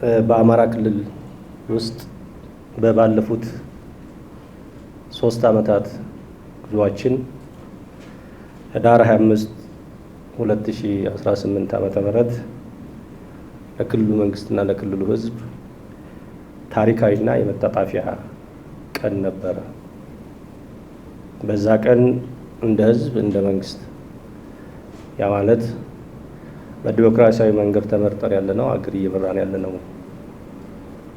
በአማራ ክልል ውስጥ በባለፉት 3 ዓመታት ጉዟችን ህዳር 25 2018 ዓ.ም ለክልሉ መንግስትና ለክልሉ ህዝብ ታሪካዊና የመታጣፊያ ቀን ነበረ። በዛ ቀን እንደ ህዝብ እንደ መንግስት ያ ማለት በዲሞክራሲያዊ መንገድ ተመርጠን ያለነው አገር እየመራን ያለነው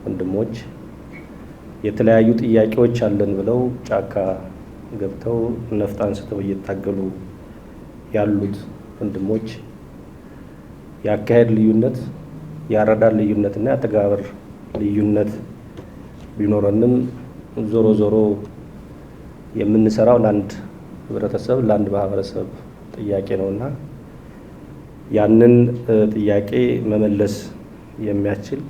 ወንድሞች የተለያዩ ጥያቄዎች አለን ብለው ጫካ ገብተው ነፍጥ አንስተው እየታገሉ ያሉት ወንድሞች የአካሄድ ልዩነት፣ የአረዳድ ልዩነትና የአተገባበር ልዩነት ቢኖረንም ዞሮ ዞሮ የምንሰራው ለአንድ ህብረተሰብ ለአንድ ማህበረሰብ ጥያቄ ነውና ያንን ጥያቄ መመለስ የሚያስችል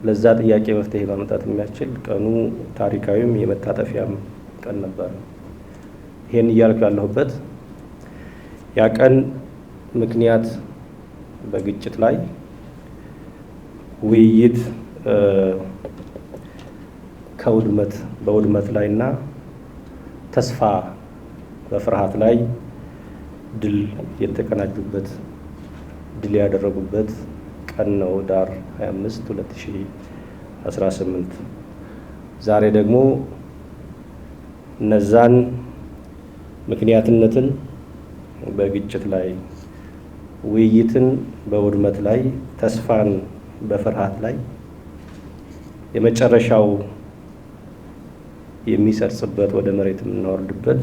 ለዛ ጥያቄ መፍትሄ ማምጣት የሚያስችል ቀኑ ታሪካዊም የመታጠፊያም ቀን ነበር። ይሄን እያልኩ ያለሁበት ያ ቀን ምክንያት በግጭት ላይ ውይይት በውድመት ላይና ተስፋ በፍርሃት ላይ ድል የተቀናጁበት ድል ያደረጉበት ቀን ነው ህዳር 25 2018። ዛሬ ደግሞ እነዛን ምክንያትነትን በግጭት ላይ፣ ውይይትን በውድመት ላይ፣ ተስፋን በፍርሃት ላይ የመጨረሻው የሚሰርጽበት ወደ መሬት የምናወርድበት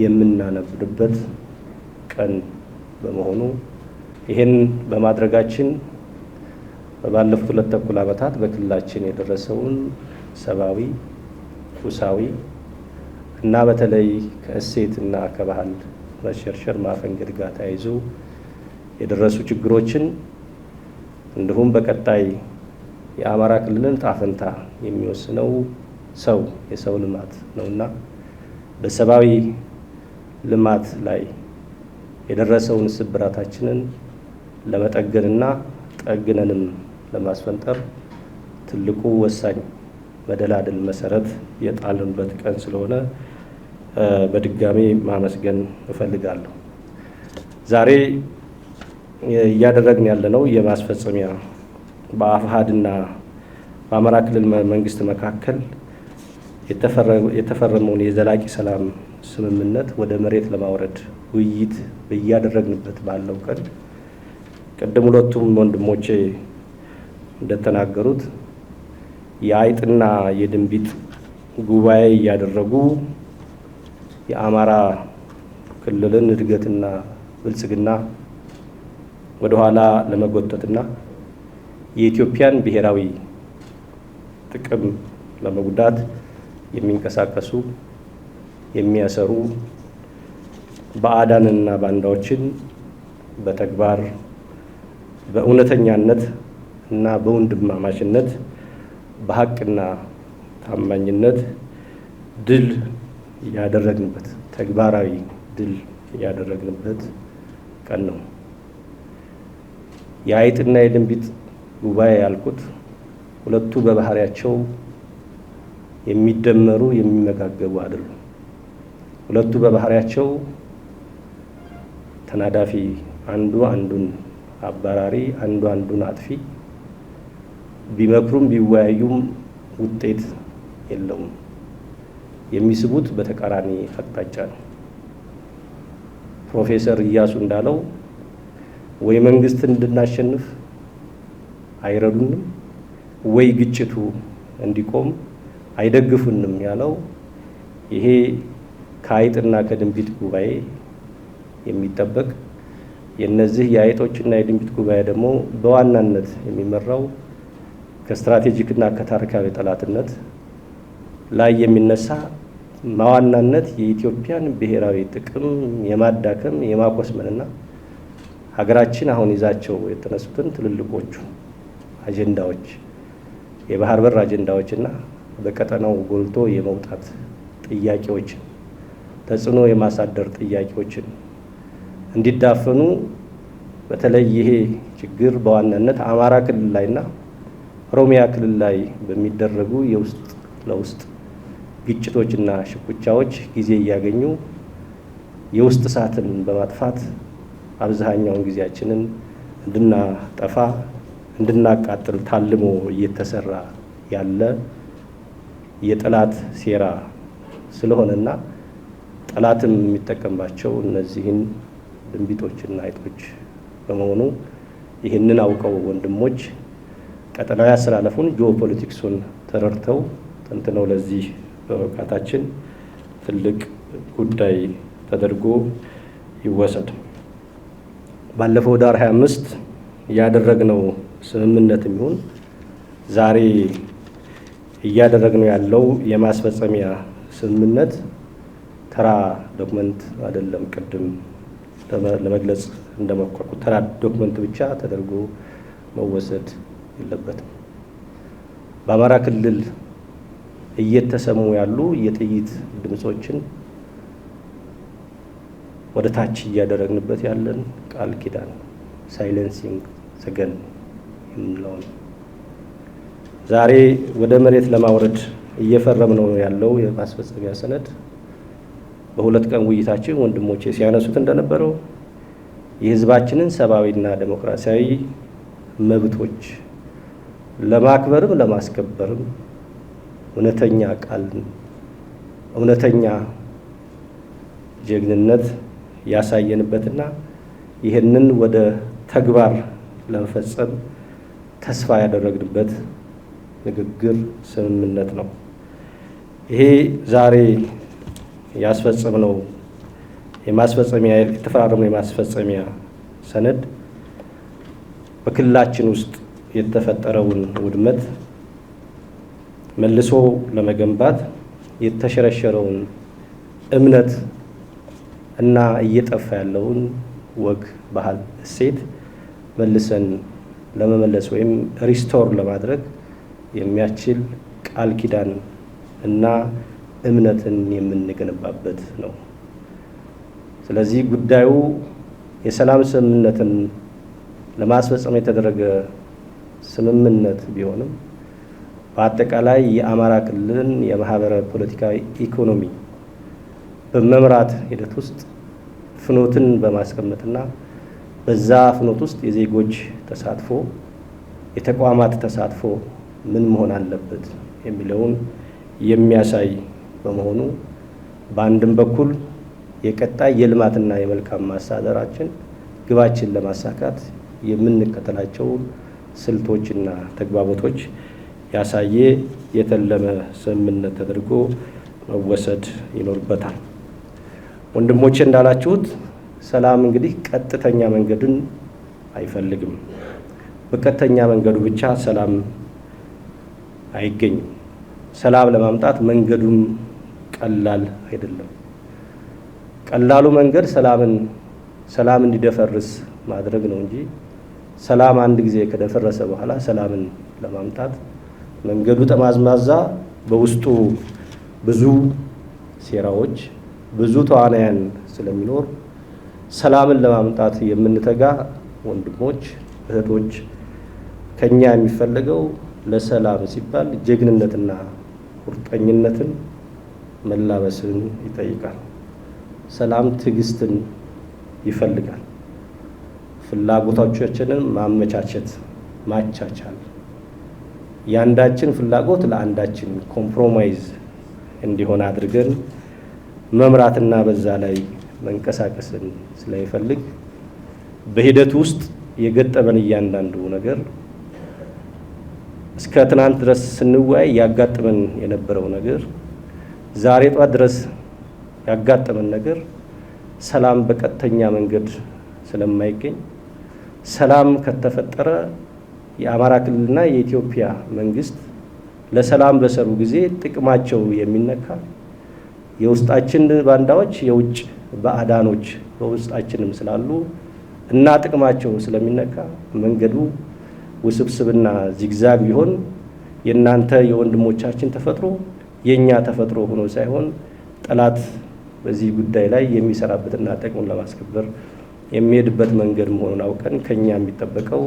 የምናነብበት ቀን በመሆኑ ይህን በማድረጋችን ባለፉት 2 ተኩል ዓመታት በክልላችን የደረሰውን ሰብአዊ፣ ቁሳዊ እና በተለይ ከእሴትና ከባህል መሸርሸር ማፈንገጥ ጋር ተያይዞ የደረሱ ችግሮችን እንዲሁም በቀጣይ የአማራ ክልልን ዕጣ ፈንታ የሚወስነው የሰው ልማት ነውና በሰብአዊ ልማት ላይ የደረሰውን ስብራታችንን ለመጠገንና ጠግነንም ለማስፈንጠር ትልቁ ወሳኝ መደላደል መሰረት የጣልንበት ቀን ስለሆነ በድጋሚ ማመስገን እፈልጋለሁ። ዛሬ እያደረግን ያለነው የማስፈጸሚያ በአፋሕድና በአማራ ክልል መንግስት መካከል የተፈረመውን የዘላቂ ሰላም ስምምነት ወደ መሬት ለማውረድ ውይይት እያደረግንበት ባለው ቀን ቅድም ሁለቱም ወንድሞቼ እንደተናገሩት የአይጥና የድንቢጥ ጉባኤ እያደረጉ የአማራ ክልልን እድገትና ብልጽግና ወደኋላ ለመጎተትና የኢትዮጵያን ብሔራዊ ጥቅም ለመጉዳት የሚንቀሳቀሱ የሚያሰሩ ባዕዳንና ባንዳዎችን በተግባር በእውነተኛነት እና በወንድማማችነት በሀቅና ታማኝነት ድል ያደረግንበት ተግባራዊ ድል ያደረግንበት ቀን ነው። የአይጥና የድንቢጥ ጉባኤ ያልኩት ሁለቱ በባህሪያቸው የሚደመሩ የሚመጋገቡ አይደሉም። ሁለቱ በባህሪያቸው ተናዳፊ፣ አንዱ አንዱን አባራሪ፣ አንዱ አንዱን አጥፊ፣ ቢመክሩም ቢወያዩም ውጤት የለውም። የሚስቡት በተቃራኒ አቅጣጫ ነው። ፕሮፌሰር ኢያሱ እንዳለው ወይ መንግስትን እንድናሸንፍ አይረዱንም፣ ወይ ግጭቱ እንዲቆም አይደግፉንም ያለው ይሄ ከአይጥና ከድንቢጥ ጉባኤ የሚጠበቅ የነዚህ የአይጦችና የድንቢጥ ጉባኤ ደግሞ በዋናነት የሚመራው ከስትራቴጂክና ከታሪካዊ ጠላትነት ላይ የሚነሳ በዋናነት የኢትዮጵያን ብሔራዊ ጥቅም የማዳከም የማኮስመንና ሀገራችን አሁን ይዛቸው የተነሱትን ትልልቆቹ አጀንዳዎች የባህር በር አጀንዳዎችና በቀጠናው ጎልቶ የመውጣት ጥያቄዎችን ተጽዕኖ የማሳደር ጥያቄዎችን እንዲዳፈኑ በተለይ ይሄ ችግር በዋናነት አማራ ክልል ላይና ኦሮሚያ ክልል ላይ በሚደረጉ የውስጥ ለውስጥ ግጭቶችና ሽኩቻዎች ጊዜ እያገኙ የውስጥ እሳትን በማጥፋት አብዛኛውን ጊዜያችንን እንድናጠፋ እንድናቃጥል ታልሞ እየተሰራ ያለ የጠላት ሴራ ስለሆነና ጠላትም የሚጠቀምባቸው እነዚህን ድንቢጦችና አይጦች በመሆኑ ይህንን አውቀው ወንድሞች ቀጠናዊ አስተላለፉን ጂኦፖለቲክሱን ተረድተው ተንትነው ለዚህ በመብቃታችን ትልቅ ጉዳይ ተደርጎ ይወሰድ። ባለፈው ዳር 25 ያደረግነው ስምምነት የሚሆን ዛሬ እያደረግነው ያለው የማስፈጸሚያ ስምምነት ተራ ዶክመንት አይደለም። ቅድም ለመግለጽ እንደሞከርኩት ተራ ዶክመንት ብቻ ተደርጎ መወሰድ የለበትም። በአማራ ክልል እየተሰሙ ያሉ የጥይት ድምጾችን ወደ ታች እያደረግንበት ያለን ቃል ኪዳን ሳይለንሲንግ ሰገን የምንለውን ዛሬ ወደ መሬት ለማውረድ እየፈረምነው ያለው የማስፈጸሚያ ሰነድ በሁለት ቀን ውይይታችን ወንድሞቼ ሲያነሱት እንደነበረው የሕዝባችንን ሰብአዊና ዴሞክራሲያዊ መብቶች ለማክበርም ለማስከበርም እውነተኛ ቃል እውነተኛ ጀግንነት ያሳየንበትና ይህንን ወደ ተግባር ለመፈጸም ተስፋ ያደረግንበት ንግግር ስምምነት ነው። ይሄ ዛሬ ያስፈጸምነው የማስፈጸሚያ የተፈራረምነው የማስፈጸሚያ ሰነድ በክልላችን ውስጥ የተፈጠረውን ውድመት መልሶ ለመገንባት የተሸረሸረውን እምነት እና እየጠፋ ያለውን ወግ፣ ባህል፣ እሴት መልሰን ለመመለስ ወይም ሪስቶር ለማድረግ የሚያስችል ቃል ኪዳን እና እምነትን የምንገነባበት ነው። ስለዚህ ጉዳዩ የሰላም ስምምነትን ለማስፈጸም የተደረገ ስምምነት ቢሆንም በአጠቃላይ የአማራ ክልልን የማህበራዊ ፖለቲካዊ ኢኮኖሚ በመምራት ሂደት ውስጥ ፍኖትን በማስቀመጥና በዛ ፍኖት ውስጥ የዜጎች ተሳትፎ የተቋማት ተሳትፎ ምን መሆን አለበት የሚለውን የሚያሳይ በመሆኑ በአንድም በኩል የቀጣይ የልማትና የመልካም ማስተዳደራችን ግባችን ለማሳካት የምንከተላቸው ስልቶችና ተግባቦቶች ያሳየ የተለመ ስምምነት ተደርጎ መወሰድ ይኖርበታል። ወንድሞቼ እንዳላችሁት ሰላም እንግዲህ ቀጥተኛ መንገድን አይፈልግም። በቀጥተኛ መንገዱ ብቻ ሰላም አይገኝም። ሰላም ለማምጣት መንገዱም ቀላል አይደለም። ቀላሉ መንገድ ሰላም እንዲደፈርስ ማድረግ ነው እንጂ ሰላም አንድ ጊዜ ከደፈረሰ በኋላ ሰላምን ለማምጣት መንገዱ ጠማዝማዛ፣ በውስጡ ብዙ ሴራዎች፣ ብዙ ተዋናያን ስለሚኖር ሰላምን ለማምጣት የምንተጋ ወንድሞች እህቶች ከኛ የሚፈለገው ለሰላም ሲባል ጀግንነትና ቁርጠኝነትን መላበስን ይጠይቃል። ሰላም ትዕግስትን ይፈልጋል። ፍላጎቶቻችንን ማመቻቸት፣ ማቻቻል፣ የአንዳችን ፍላጎት ለአንዳችን ኮምፕሮማይዝ እንዲሆን አድርገን መምራትና በዛ ላይ መንቀሳቀስን ስለሚፈልግ በሂደቱ ውስጥ የገጠመን እያንዳንዱ ነገር እስከ ትናንት ድረስ ስንወያይ ያጋጠመን የነበረው ነገር ዛሬ ጧት ድረስ ያጋጠመን ነገር ሰላም በቀጥተኛ መንገድ ስለማይገኝ ሰላም ከተፈጠረ የአማራ ክልልና የኢትዮጵያ መንግስት ለሰላም በሰሩ ጊዜ ጥቅማቸው የሚነካ የውስጣችን ባንዳዎች የውጭ ባዕዳኖች በውስጣችንም ስላሉ እና ጥቅማቸው ስለሚነካ መንገዱ ውስብስብና ዚግዛግ ቢሆን የእናንተ የወንድሞቻችን ተፈጥሮ የኛ ተፈጥሮ ሆኖ ሳይሆን ጠላት በዚህ ጉዳይ ላይ የሚሰራበትና ጥቅሙን ለማስከበር የሚሄድበት መንገድ መሆኑን አውቀን ከኛ የሚጠበቀው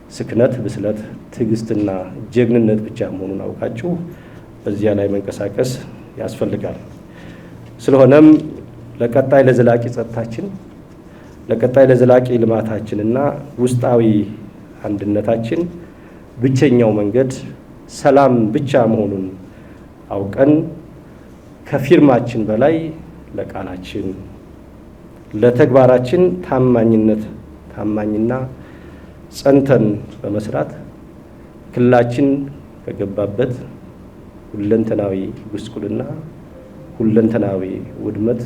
ስክነት፣ ብስለት፣ ትዕግስትና ጀግንነት ብቻ መሆኑን አውቃችሁ በዚያ ላይ መንቀሳቀስ ያስፈልጋል። ስለሆነም ለቀጣይ ለዘላቂ ጸጥታችን፣ ለቀጣይ ለዘላቂ ልማታችንና ውስጣዊ አንድነታችን ብቸኛው መንገድ ሰላም ብቻ መሆኑን አውቀን ከፊርማችን በላይ ለቃላችን ለተግባራችን ታማኝና ጸንተን በመስራት ክልላችን ከገባበት ሁለንተናዊ ጉስቁልና፣ ሁለንተናዊ ውድመት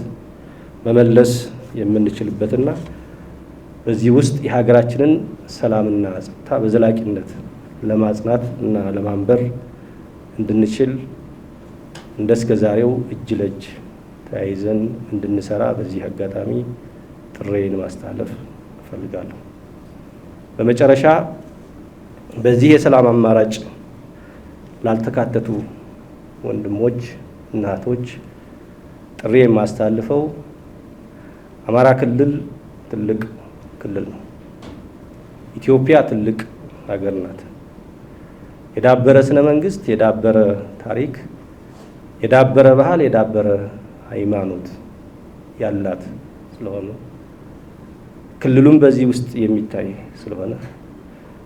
መመለስ የምንችልበትና በዚህ ውስጥ የሀገራችንን ሰላምና ጸጥታ በዘላቂነት ለማጽናት እና ለማንበር እንድንችል እንደ እስከ ዛሬው እጅ ለእጅ ተያይዘን እንድንሰራ በዚህ አጋጣሚ ጥሬን ማስተላለፍ እፈልጋለሁ። በመጨረሻ በዚህ የሰላም አማራጭ ላልተካተቱ ወንድሞች እና እህቶች ጥሪ የማስተላልፈው አማራ ክልል ትልቅ ክልል ነው። ኢትዮጵያ ትልቅ ሀገር ናት። የዳበረ ስነ መንግስት፣ የዳበረ ታሪክ፣ የዳበረ ባህል፣ የዳበረ ሃይማኖት ያላት ስለሆነ ክልሉም በዚህ ውስጥ የሚታይ ስለሆነ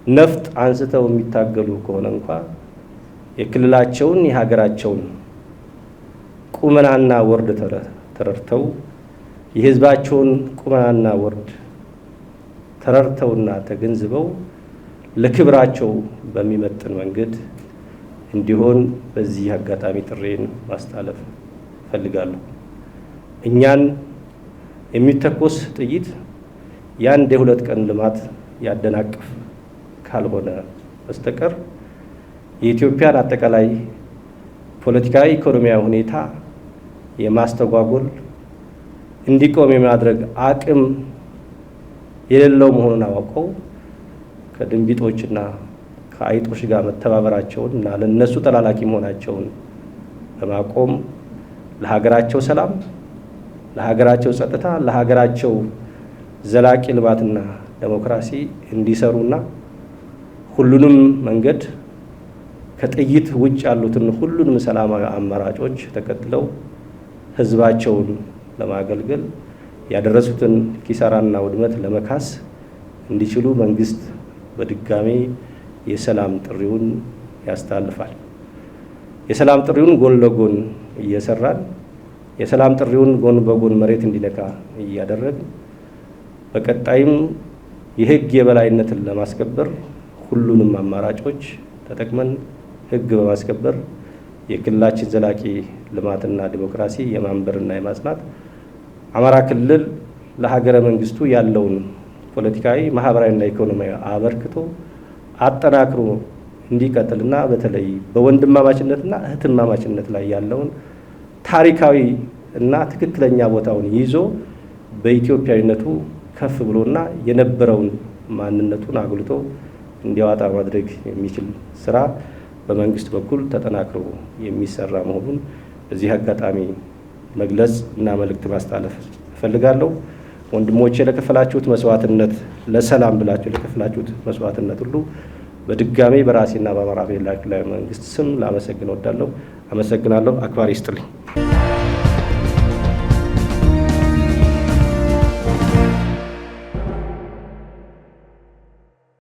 ነፍጥ አንስተው የሚታገሉ ከሆነ እንኳ የክልላቸውን የሀገራቸውን ቁመናና ወርድ ተረድተው የህዝባቸውን ቁመናና ወርድ ተረድተውና ተገንዝበው ለክብራቸው በሚመጥን መንገድ እንዲሆን በዚህ አጋጣሚ ጥሬን ማስተላለፍ እፈልጋለሁ። እኛን የሚተኮስ ጥይት የአንድ የሁለት ቀን ልማት ያደናቅፍ ካልሆነ በስተቀር የኢትዮጵያን አጠቃላይ ፖለቲካዊ፣ ኢኮኖሚያዊ ሁኔታ የማስተጓጎል እንዲቆም የማድረግ አቅም የሌለው መሆኑን አውቀው ከድንቢጦችና ከአይጦች ጋር መተባበራቸውን እና ለነሱ ተላላኪ መሆናቸውን በማቆም ለሀገራቸው ሰላም፣ ለሀገራቸው ጸጥታ፣ ለሀገራቸው ዘላቂ ልማትና ዴሞክራሲ እንዲሰሩና ሁሉንም መንገድ ከጥይት ውጭ ያሉትን ሁሉንም ሰላማዊ አማራጮች ተከትለው ህዝባቸውን ለማገልገል ያደረሱትን ኪሳራና ውድመት ለመካስ እንዲችሉ መንግስት በድጋሚ የሰላም ጥሪውን ያስተላልፋል። የሰላም ጥሪውን ጎን ለጎን እየሰራን የሰላም ጥሪውን ጎን በጎን መሬት እንዲነካ እያደረግን በቀጣይም የህግ የበላይነትን ለማስከበር ሁሉንም አማራጮች ተጠቅመን ህግ በማስከበር የክልላችን ዘላቂ ልማትና ዲሞክራሲ የማንበርና የማጽናት አማራ ክልል ለሀገረ መንግስቱ ያለውን ፖለቲካዊ፣ ማህበራዊና ኢኮኖሚያዊ አበርክቶ አጠናክሮ እንዲቀጥልና በተለይ በወንድማማችነትና እህትማማችነት ላይ ያለውን ታሪካዊ እና ትክክለኛ ቦታውን ይዞ በኢትዮጵያዊነቱ ከፍ ብሎና የነበረውን ማንነቱን አጉልቶ እንዲያወጣ ማድረግ የሚችል ስራ በመንግስት በኩል ተጠናክሮ የሚሰራ መሆኑን በዚህ አጋጣሚ መግለጽ እና መልእክት ማስተላለፍ እፈልጋለሁ። ወንድሞቼ ለከፈላችሁት መስዋዕትነት፣ ለሰላም ብላችሁ ለከፈላችሁት መስዋዕትነት ሁሉ በድጋሚ በራሴና በአማራ ብሔራዊ ክልላዊ መንግስት ስም ላመሰግን እወዳለሁ። አመሰግናለሁ። አክባሪ ይስጥልኝ።